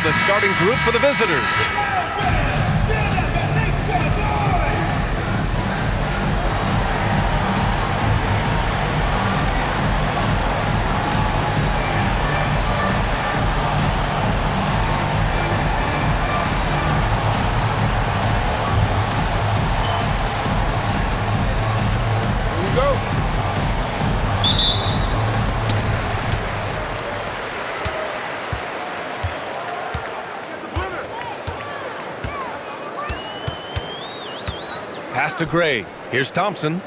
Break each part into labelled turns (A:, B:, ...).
A: the starting group for the visitors. Pass to Gray. Here's Thompson.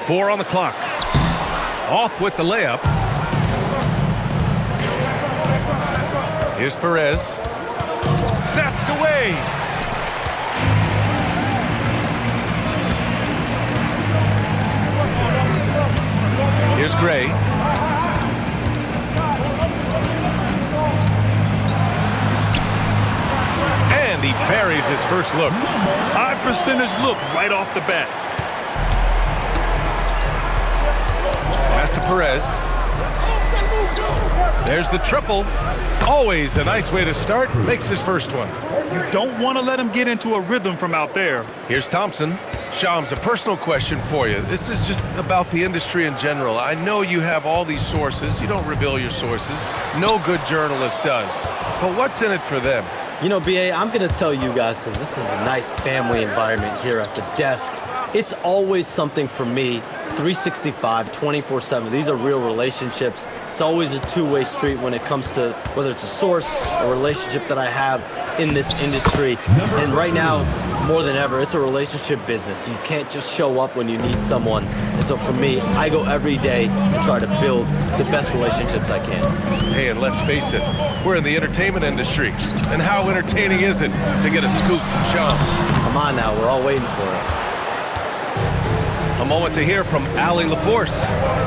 A: Four on the clock. Off with the layup. Here's Perez. Snatched away. Here's Gray. And he buries his first look.
B: High percentage look right off the bat.
A: Pass to Perez. There's the triple. Always a nice way to start. Makes his first one.
B: You don't want to let him get into a rhythm from out there.
A: Here's Thompson. Shams, a personal question for you. This is just about the industry in general. I know you have all these sources. You don't reveal your sources. No good journalist does. But what's in it for them?
C: You know, BA, I'm going to tell you guys, because this is a nice family environment here at the desk. It's always something for me, 365, 24/7. These are real relationships. It's always a two-way street when it comes to whether it's a source, a relationship that I have in this industry. And right now, more than ever, it's a relationship business. You can't just show up when you need someone. And so for me, I go every day and try to build the best relationships I can.
A: Hey, and let's face it, we're in the entertainment industry. And how entertaining is it to get a scoop from Shams?
C: Come on now, we're all waiting for it.
A: A moment to hear from Allie LaForce.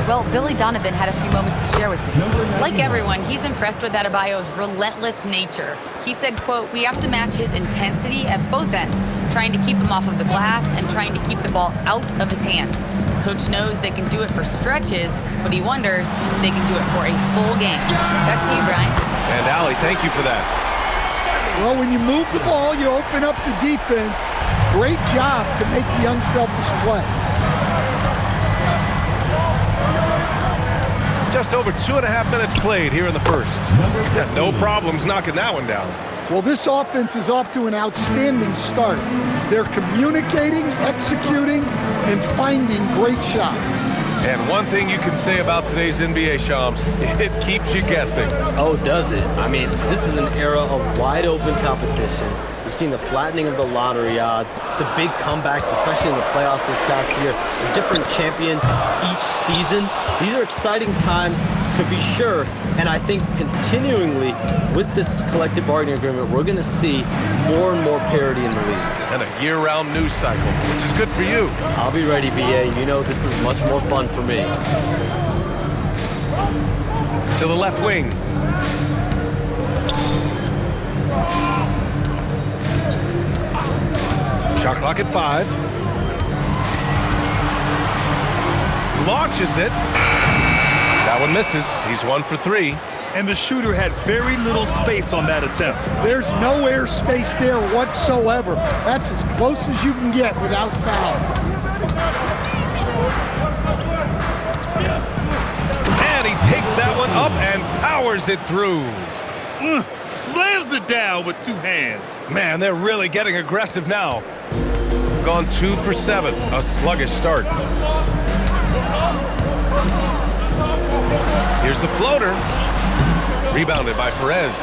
D: Well, Billy Donovan had a few moments to share with me. Like everyone, he's impressed with Adebayo's relentless nature. He said, quote, "We have to match his intensity at both ends, trying to keep him off of the glass and trying to keep the ball out of his hands. Coach knows they can do it for stretches, but he wonders if they can do it for a full game." Back to you, Brian.
A: And Allie, thank you for that.
E: Well, when you move the ball, you open up the defense. Great job to make the unselfish play.
A: Just over 2.5 minutes played here in the first. No problems knocking that one down.
E: Well, this offense is off to an outstanding start. They're communicating, executing, and finding great shots.
A: And one thing you can say about today's NBA, Shams, it keeps you guessing.
C: Oh, does it? I mean, this is an era of wide open competition. We've seen the flattening of the lottery odds, the big comebacks, especially in the playoffs this past year, a different champion each season. These are exciting times to be sure, and I think continuingly with this collective bargaining agreement, we're going to see more and more parity in the league.
A: And a year-round news cycle, which is good for you.
C: I'll be ready, BA. You know this is much more fun for me.
A: To the left wing. Shot clock at 5. Launches it. That one misses. He's 1 for 3.
B: And the shooter had very little space on that attempt.
E: There's no air space there whatsoever. That's as close as you can get without foul.
A: And he takes that one up and powers it through.
B: Slams it down with 2 hands.
A: Man, they're really getting aggressive now. Gone 2 for 7. A sluggish start. Here's the floater. Rebounded by Perez.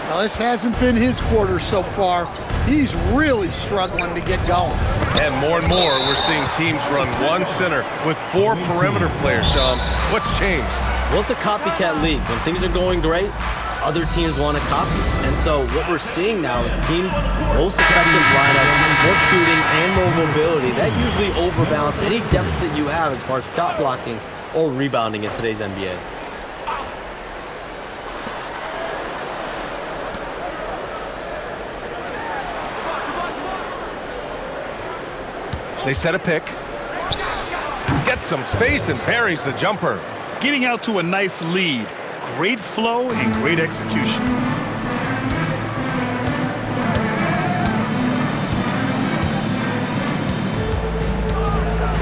E: Now, this hasn't been his quarter so far. He's really struggling to get going.
A: And more, we're seeing teams run one center with 4 perimeter players, Shams. What's changed?
C: Well, it's a copycat league. When things are going great, other teams want to copy. And so what we're seeing now is teams, most effective lineups, more shooting and more mobility. That usually overbalances any deficit you have as far as shot blocking or rebounding in today's NBA.
A: They set a pick. Gets some space and buries the jumper.
B: getting out to a nice lead. Great flow and great execution.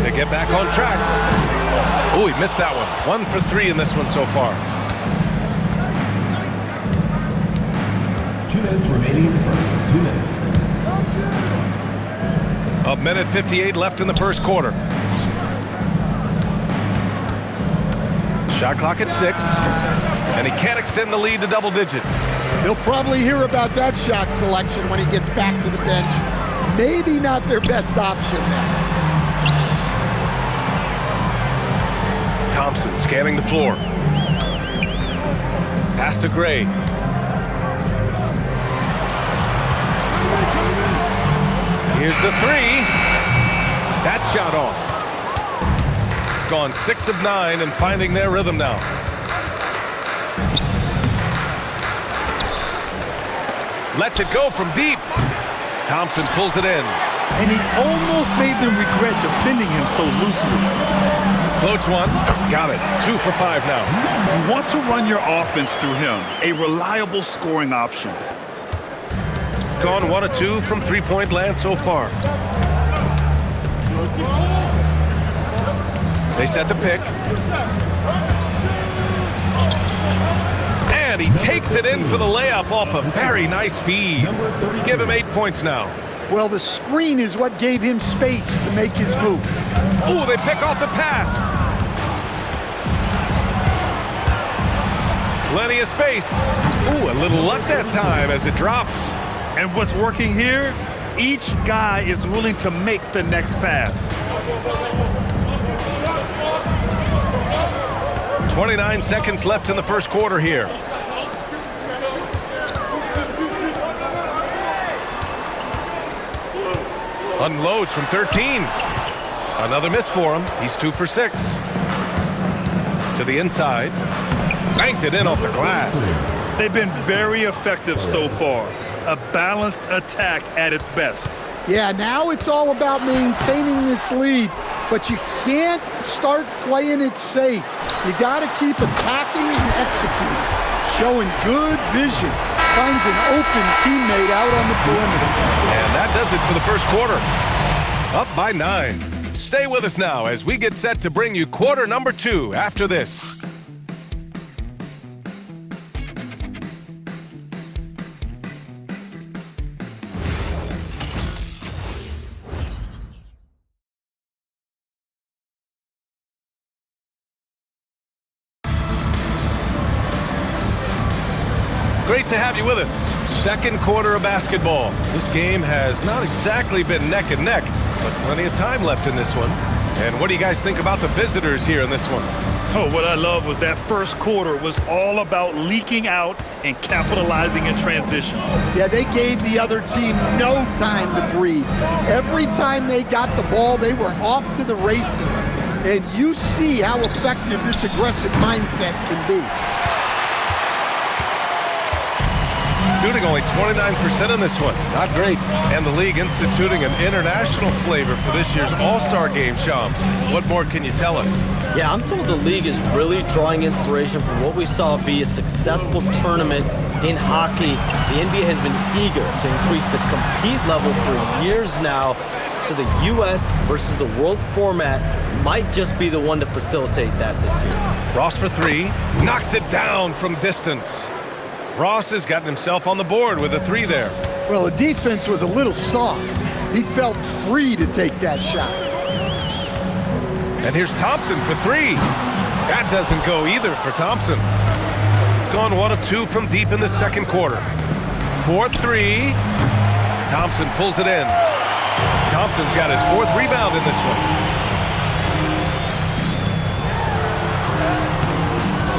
A: To get back on track. Oh, he missed that one. 1 for 3 in this one so far.
F: 2 minutes remaining in the first. 2 minutes.
A: A minute 58 left in the first quarter. Shot clock at 6. And he can't extend the lead to double digits.
E: He'll probably hear about that shot selection when he gets back to the bench. Maybe not their best option there.
A: Thompson scanning the floor. Pass to Gray. Here's the 3. That shot off. Gone 6 of 9 and finding their rhythm now. Lets it go from deep. Thompson pulls it in.
B: And he almost made them regret defending him so loosely.
A: Floats one. Got it. 2 for 5 now.
B: You want to run your offense through him. A reliable scoring option.
A: Gone 1 of 2 from three-point land so far. They set the pick. And he takes it in for the layup off a very nice feed. Give him 8 points now.
E: Well, the screen is what gave him space to make his move.
A: Oh, they pick off the pass. Plenty of space. Ooh, a little luck that time as it drops.
B: And what's working here? Each guy is willing to make the next pass.
A: 29 seconds left in the first quarter here. Unloads from 13. Another miss for him. He's 2 for 6. To the inside. Banked it in off the glass.
B: They've been very effective so far. A balanced attack at its best.
E: Yeah, now it's all about maintaining this lead, but you can't start playing it safe. You got to keep attacking and executing. Showing good vision. Finds an open teammate out on the perimeter.
A: And that does it for the first quarter. Up by 9. Stay with us now as we get set to bring you quarter number 2 after this. Great to have you with us. Second quarter of basketball. This game has not exactly been neck and neck, but plenty of time left in this one. And what do you guys think about the visitors here in this one?
B: Oh, what I love was that first quarter was all about leaking out and capitalizing in transition.
E: Yeah, they gave the other team no time to breathe. Every time they got the ball, they were off to the races. And you see how effective this aggressive mindset can be.
A: Shooting only 29% in this one. Not great. And the league instituting an international flavor for this year's All-Star game, Shams. What more can you tell us?
C: Yeah, I'm told the league is really drawing inspiration from what we saw be a successful tournament in hockey. The NBA has been eager to increase the compete level for years now, so the U.S. versus the world format might just be the one to facilitate that this year.
A: Ross for 3. Knocks it down from distance. Ross has gotten himself on the board with a 3 there.
E: Well, the defense was a little soft. He felt free to take that shot.
A: And here's Thompson for 3. That doesn't go either for Thompson. Gone 1 of 2 from deep in the second quarter. 4-3. Thompson pulls it in. Thompson's got his 4th rebound in this one.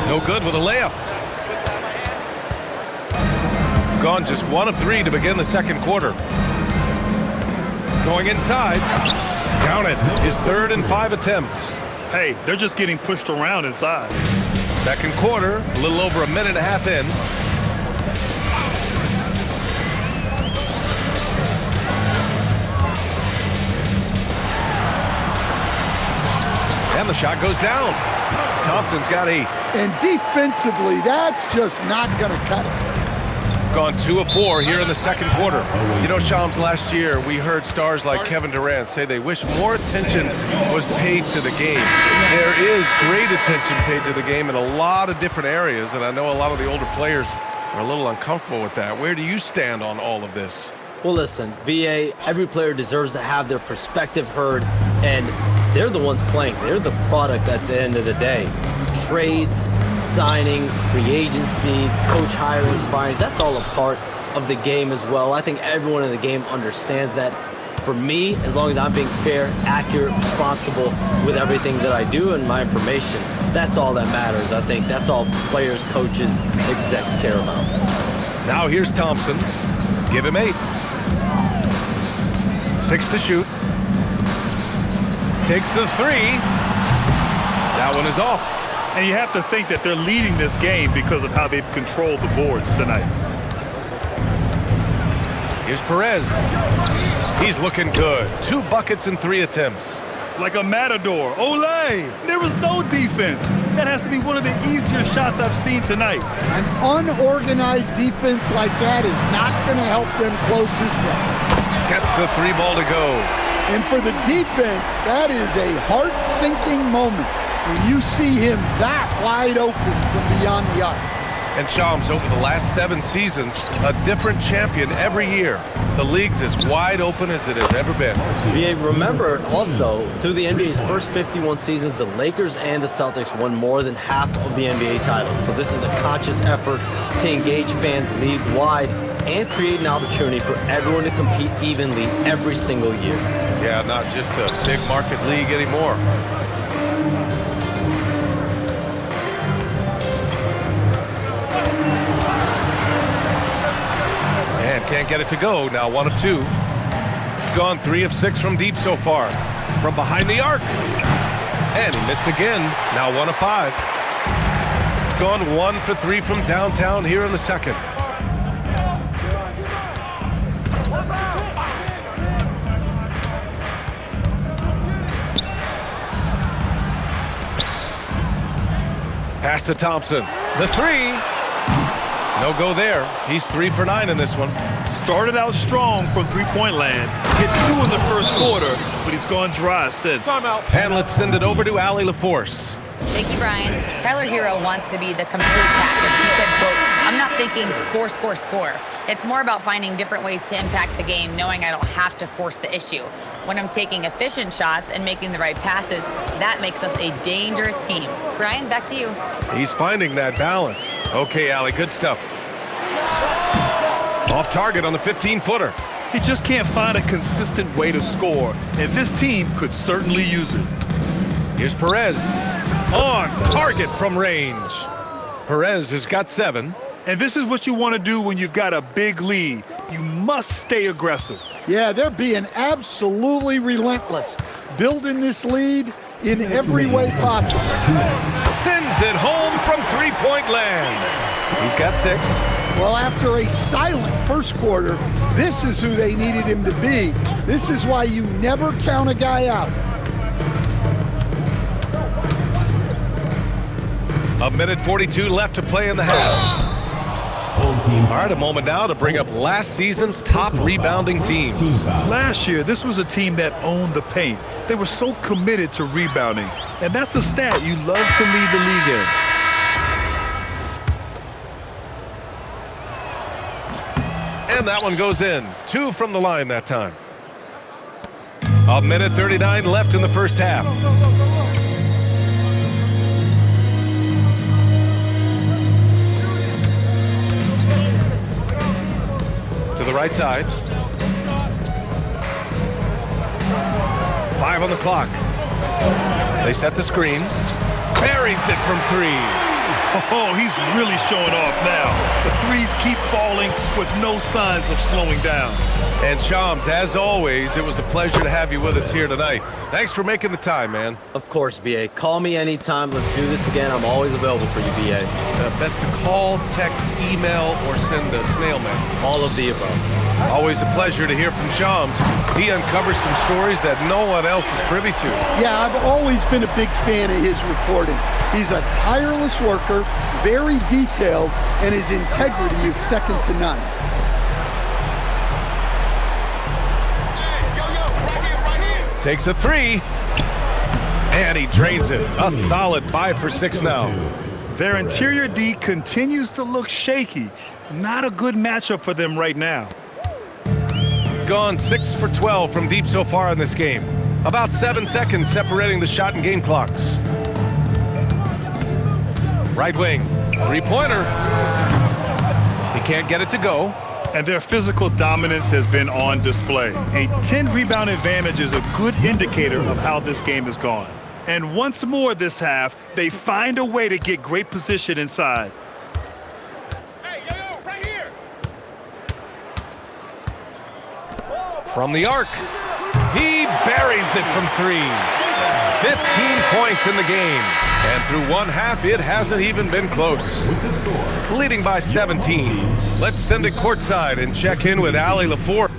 A: No good with a layup. Gone just 1 of 3 to begin the second quarter. Going inside. Count it. His 3rd and 5 attempts.
B: Hey, they're just getting pushed around inside.
A: Second quarter, a little over a minute and a half in. And the shot goes down. Thompson's got 8.
E: And defensively, that's just not going to cut it.
A: Gone 2 of 4 here in the second quarter. You know, Shams, last year we heard stars like Kevin Durant say they wish more attention was paid to the game. There is great attention paid to the game in a lot of different areas, and I know a lot of the older players are a little uncomfortable with that. Where do you stand on all of this?
C: Well, listen, BA, every player deserves to have their perspective heard, and they're the ones playing. They're the product at the end of the day. Trades, signings, free agency, coach hirings, firings, that's all a part of the game as well. I think everyone in the game understands that. For me, as long as I'm being fair, accurate, responsible with everything that I do and my information, that's all that matters. I think that's all players, coaches, execs care about.
A: Now here's Thompson. Give him 8. 6 to shoot. Takes the 3. That one is off.
B: And you have to think that they're leading this game because of how they've controlled the boards tonight.
A: Here's Perez. He's looking good. 2 buckets and 3 attempts.
B: Like a matador. Olay! There was no defense. That has to be one of the easier shots I've seen tonight.
E: An unorganized defense like that is not going to help them close this deficit.
A: Gets the 3 ball to go.
E: And for the defense, that is a heart-sinking moment when you see him that wide open from beyond the arc.
A: And Shams, over the last 7 seasons, a different champion every year. The league's as wide open as it has ever been.
C: BA, remember also, through the NBA's first 51 seasons, the Lakers and the Celtics won more than half of the NBA titles. So this is a conscious effort to engage fans league-wide and create an opportunity for everyone to compete evenly every single year.
A: Yeah, not just a big market league anymore. And can't get it to go. Now 1 of 2. Gone 3 of 6 from deep so far. From behind the arc. And he missed again. Now 1 of 5. Gone 1 for 3 from downtown here in the second. Pass to Thompson. The 3. No go there. He's 3 for 9 in this one.
B: Started out strong from three-point land. Hit 2 in the first quarter, but he's gone dry since.
A: And let's send it over to Allie LaForce.
D: Thank you, Brian. Tyler Hero wants to be the complete package. He said, quote, "I'm not thinking score, score, score. It's more about finding different ways to impact the game, knowing I don't have to force the issue. When I'm taking efficient shots and making the right passes, that makes us a dangerous team." Brian, back to you.
A: He's finding that balance. Okay, Allie, good stuff. Off target on the 15-footer.
B: He just can't find a consistent way to score, and this team could certainly use it.
A: Here's Perez. On target from range. Perez has got 7.
B: And this is what you want to do when you've got a big lead. You must stay aggressive.
E: Yeah, they're being absolutely relentless, building this lead in every way possible.
A: Sends it home from three-point land. He's got 6.
E: Well, after a silent first quarter, this is who they needed him to be. This is why you never count a guy out.
A: A minute 42 left to play in the half. All right, a moment now to bring up last season's top rebounding teams.
B: Last year, this was a team that owned the paint. They were so committed to rebounding, and that's a stat you love to lead the league in.
A: And that one goes in. 2 from the line that time. A minute 39 left in the first half. To the right side. 5 on the clock. They set the screen. Buries it from 3.
B: Oh, he's really showing off now. The threes keep falling with no signs of slowing down.
A: And Shams, as always, it was a pleasure to have you with us here tonight. Thanks for making the time, man.
C: Of course, BA. Call me anytime. Let's do this again. I'm always available for you, BA.
A: Best to call, text, email, or send a snail mail.
C: All of the above.
A: Always a pleasure to hear from Shams. He uncovers some stories that no one else is privy to.
E: Yeah, I've always been a big fan of his reporting. He's a tireless worker, very detailed, and his integrity is second to none.
A: Takes a three, and he drains it. A solid 5 for 6 now.
B: Their interior D continues to look shaky. Not a good matchup for them right now.
A: Gone 6 for 12 from deep so far in this game. About 7 seconds separating the shot and game clocks. Right wing, three-pointer. He can't get it to go.
B: And their physical dominance has been on display. A 10-rebound advantage is a good indicator of how this game has gone. And once more this half, they find a way to get great position inside.
A: Hey, yo, right here. From the arc, he buries it from 3. 15 points in the game. And through one half, it hasn't even been close. Leading by 17. Let's send it courtside and check in with Allie LaFour.